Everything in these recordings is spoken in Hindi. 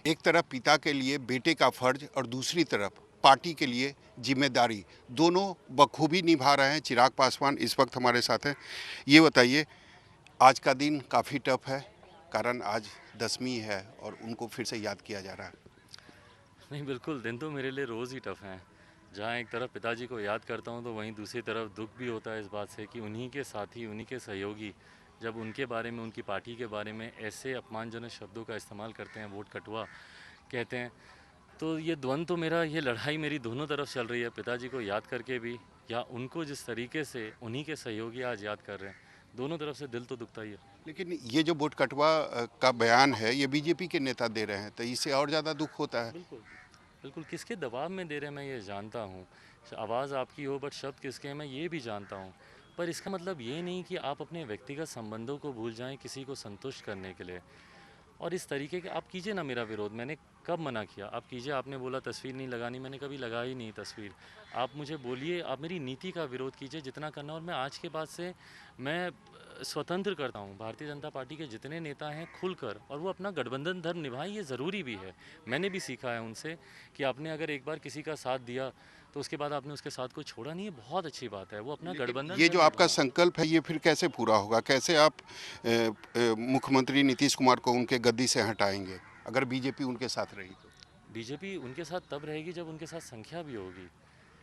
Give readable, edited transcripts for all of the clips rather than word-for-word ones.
एक तरफ पिता के लिए बेटे का फर्ज और दूसरी तरफ पार्टी के लिए जिम्मेदारी, दोनों बखूबी निभा रहे हैं। चिराग पासवान इस वक्त हमारे साथ हैं। ये बताइए, आज का दिन काफ़ी टफ है, कारण आज 10वीं है और उनको फिर से याद किया जा रहा है। नहीं, बिल्कुल, दिन तो मेरे लिए रोज़ ही टफ़ हैं। जहाँ एक तरफ पिताजी को याद करता हूँ, तो वहीं दूसरी तरफ दुःख भी होता है इस बात से कि उन्हीं के साथी, उन्हीं के सहयोगी जब उनके बारे में, उनकी पार्टी के बारे में ऐसे अपमानजनक शब्दों का इस्तेमाल करते हैं, वोट कटवा कहते हैं, तो ये द्वंद तो मेरा, ये लड़ाई मेरी दोनों तरफ चल रही है। पिताजी को याद करके भी या उनको जिस तरीके से उन्हीं के सहयोगी आज याद कर रहे हैं, दोनों तरफ से दिल तो दुखता ही है। लेकिन ये जो वोट कटवा का बयान है, ये बीजेपी के नेता दे रहे हैं, तो इससे और ज़्यादा दुख होता है। बिल्कुल, बिल्कुल, किसके दबाव में दे रहे हैं मैं ये जानता हूँ। आवाज़ आपकी हो बट शब्द किसके हैं मैं ये भी जानता हूँ। पर इसका मतलब ये नहीं कि आप अपने व्यक्तिगत संबंधों को भूल जाएँ किसी को संतुष्ट करने के लिए। और इस तरीके के आप कीजिए ना मेरा विरोध, मैंने कब मना किया? आप कीजिए, आपने बोला तस्वीर नहीं लगानी, मैंने कभी लगाई नहीं तस्वीर। आप मुझे बोलिए, आप मेरी नीति का विरोध कीजिए जितना करना, और मैं आज के बाद से मैं स्वतंत्र करता हूँ। भारतीय जनता पार्टी के जितने नेता हैं खुलकर, और वो अपना गठबंधन धर्म निभाएं, ये ज़रूरी भी है। मैंने भी सीखा है उनसे कि आपने अगर एक बार किसी का साथ दिया तो उसके बाद आपने उसके साथ को छोड़ा नहीं, है बहुत अच्छी बात है, वो अपना लेकिन गठबंधन ये जो धर्म आपका निभाएं। संकल्प है, ये फिर कैसे पूरा होगा? कैसे आप मुख्यमंत्री नीतीश कुमार को उनके गद्दी से हटाएंगे, अगर बीजेपी उनके साथ रही तो? बीजेपी उनके साथ तब रहेगी जब उनके साथ संख्या भी होगी।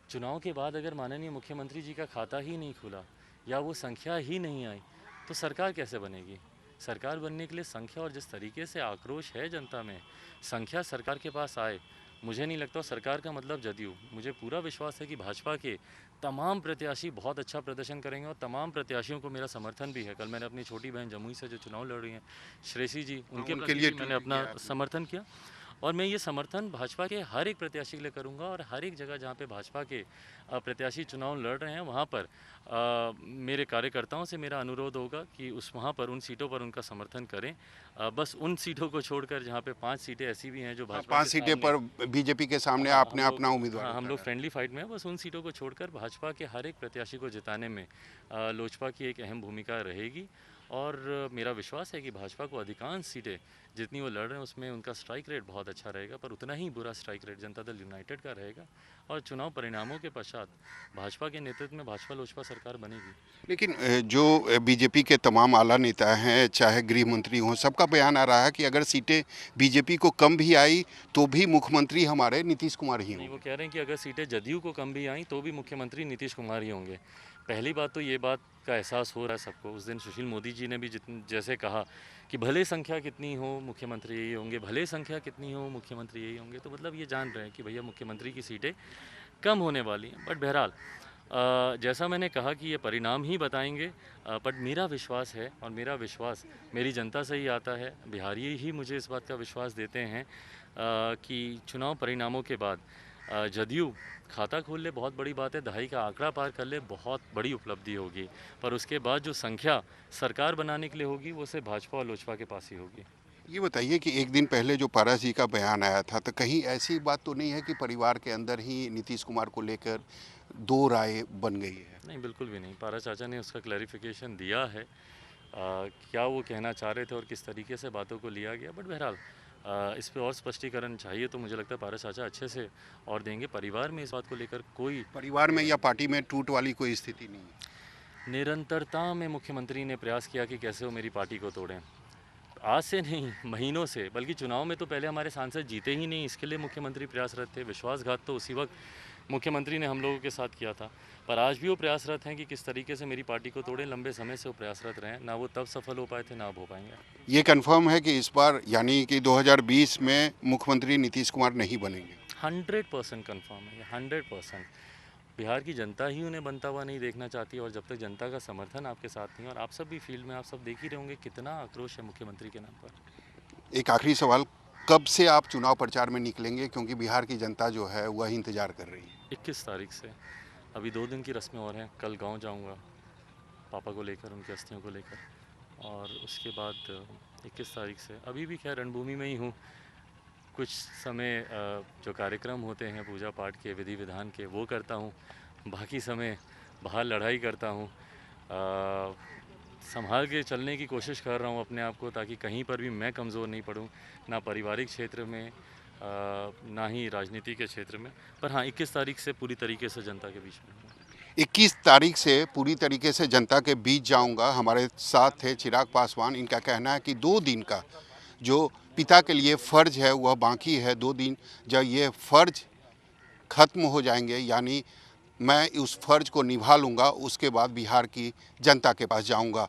चुनाव के बाद अगर माननीय मुख्यमंत्री जी का खाता ही नहीं खुला या वो संख्या ही नहीं आई, तो सरकार कैसे बनेगी? सरकार बनने के लिए संख्या, और जिस तरीके से आक्रोश है जनता में, संख्या सरकार के पास आए। मुझे नहीं लगता सरकार का मतलब जदयू, मुझे पूरा विश्वास है कि भाजपा के तमाम प्रत्याशी बहुत अच्छा प्रदर्शन करेंगे और तमाम प्रत्याशियों को मेरा समर्थन भी है। कल मैंने अपनी छोटी बहन जमुई से जो चुनाव लड़ रही हैं, श्रेयसी जी, हाँ, उनके उनके प्रति लिए भी मैंने ट्वीट अपना किया आपने। समर्थन किया। और मैं ये समर्थन भाजपा के हर एक प्रत्याशी के लिए करूंगा, और हर एक जगह जहाँ पे भाजपा के प्रत्याशी चुनाव लड़ रहे हैं वहाँ पर मेरे कार्यकर्ताओं से मेरा अनुरोध होगा कि उस वहाँ पर उन सीटों पर उनका समर्थन करें। बस उन सीटों को छोड़कर जहाँ पे 5 सीटें ऐसी भी हैं जो हाँ, भाजपा 5 के सीटें सामने, पर बीजेपी के सामने हाँ आपने अपना उम्मीदवार हम लोग उतारा है। फ्रेंडली फाइट में हैं, बस उन सीटों को छोड़कर भाजपा के हर एक प्रत्याशी को जिताने में लोजपा की एक अहम भूमिका रहेगी। और मेरा विश्वास है कि भाजपा को अधिकांश सीटें जितनी वो लड़ रहे हैं उसमें उनका स्ट्राइक रेट बहुत अच्छा रहेगा, पर उतना ही बुरा strike rate Janata Dal United का रहेगा। और चुनाव परिणामों के पश्चात भाजपा के नेतृत्व में भाजपा लोजपा सरकार बनेगी। लेकिन जो बीजेपी के तमाम आला नेता हैं, चाहे गृह मंत्री हों, सबका बयान आ रहा है कि अगर सीटें बीजेपी को कम भी आई तो भी मुख्यमंत्री हमारे नीतीश कुमार ही नहीं, वो होंगे। कह रहे हैं कि अगर सीटें जदयू को कम भी आईं तो भी मुख्यमंत्री नीतीश कुमार ही होंगे। पहली बात तो ये बात का एहसास हो रहा है सबको। उस दिन सुशील मोदी जी ने भी जैसे कहा कि भले संख्या कितनी हो मुख्यमंत्री यही होंगे, भले संख्या कितनी हो मुख्यमंत्री यही होंगे, तो मतलब ये जान रहे हैं कि भैया मुख्यमंत्री की सीटें कम होने वाली हैं। बट बहरहाल जैसा मैंने कहा कि ये परिणाम ही बताएंगे, बट मेरा विश्वास है, और मेरा विश्वास मेरी जनता से ही आता है। बिहारी ही मुझे इस बात का विश्वास देते हैं कि चुनाव परिणामों के बाद जदयू खाता खोल ले बहुत बड़ी बात है, दहाई का आंकड़ा पार कर ले बहुत बड़ी उपलब्धि होगी। पर उसके बाद जो संख्या सरकार बनाने के लिए होगी वो सिर्फ भाजपा और लोजपा के पास ही होगी। ये बताइए कि एक दिन पहले जो पारस जी का बयान आया था, तो कहीं ऐसी बात तो नहीं है कि परिवार के अंदर ही नीतीश कुमार को लेकर दो राय बन गई है? नहीं, बिल्कुल भी नहीं। पारा चाचा ने उसका क्लैरिफिकेशन दिया है। क्या वो कहना चाह रहे थे और किस तरीके से बातों को लिया गया, बट बहरहाल इस पे और स्पष्टीकरण चाहिए तो मुझे लगता है पारस चाचा अच्छे से और देंगे। परिवार में इस बात को लेकर कोई परिवार में या पार्टी में टूट वाली कोई स्थिति नहीं है? निरंतरता में मुख्यमंत्री ने प्रयास किया कि कैसे वो मेरी पार्टी को तोड़ें। आज से नहीं, महीनों से, बल्कि चुनाव में तो पहले हमारे सांसद जीते ही नहीं, इसके लिए मुख्यमंत्री प्रयासरत थे। विश्वासघात तो उसी वक्त मुख्यमंत्री ने हम लोगों के साथ किया था। पर आज भी वो प्रयासरत हैं कि किस तरीके से मेरी पार्टी को तोड़ें। लंबे समय से वो प्रयासरत रहे हैं, ना वो तब सफल हो पाए थे, ना अब हो पाएंगे। ये कंफर्म है कि इस बार यानी कि 2020 में मुख्यमंत्री नीतीश कुमार नहीं बनेंगे? 100% कन्फर्म है ये, 100%। बिहार की जनता ही उन्हें बनता हुआ नहीं देखना चाहती, और जब तक जनता का समर्थन आपके साथ नहीं, और आप सब भी फील्ड में आप सब देख ही रहे होंगे कितना आक्रोश है मुख्यमंत्री के नाम पर। एक आखिरी सवाल, कब से आप चुनाव प्रचार में निकलेंगे, क्योंकि बिहार की जनता जो है वह इंतजार कर रही है? 21 तारीख से, अभी 2 दिन की रस्में और हैं। कल गांव जाऊंगा पापा को लेकर, उनकी अस्थियों को लेकर, और उसके बाद 21 तारीख से अभी भी खैर रणभूमि में ही हूँ। कुछ समय जो कार्यक्रम होते हैं पूजा पाठ के, विधि विधान के, वो करता हूँ। बाकी समय बाहर लड़ाई करता हूँ। संभाल के चलने की कोशिश कर रहा हूँ अपने आप को, ताकि कहीं पर भी मैं कमज़ोर नहीं पड़ूँ, ना पारिवारिक क्षेत्र में ना ही राजनीति के क्षेत्र में। पर हाँ, 21 तारीख से पूरी तरीके से जनता के बीच में हूँ। 21 तारीख से पूरी तरीके से जनता के बीच जाऊंगा। हमारे साथ थे चिराग पासवान। इनका कहना है कि 2 दिन का जो पिता के लिए फ़र्ज है वह बाकी है। 2 दिन जब ये फ़र्ज खत्म हो जाएंगे, यानी मैं उस फ़र्ज को निभा लूँगा, उसके बाद बिहार की जनता के पास जाऊँगा।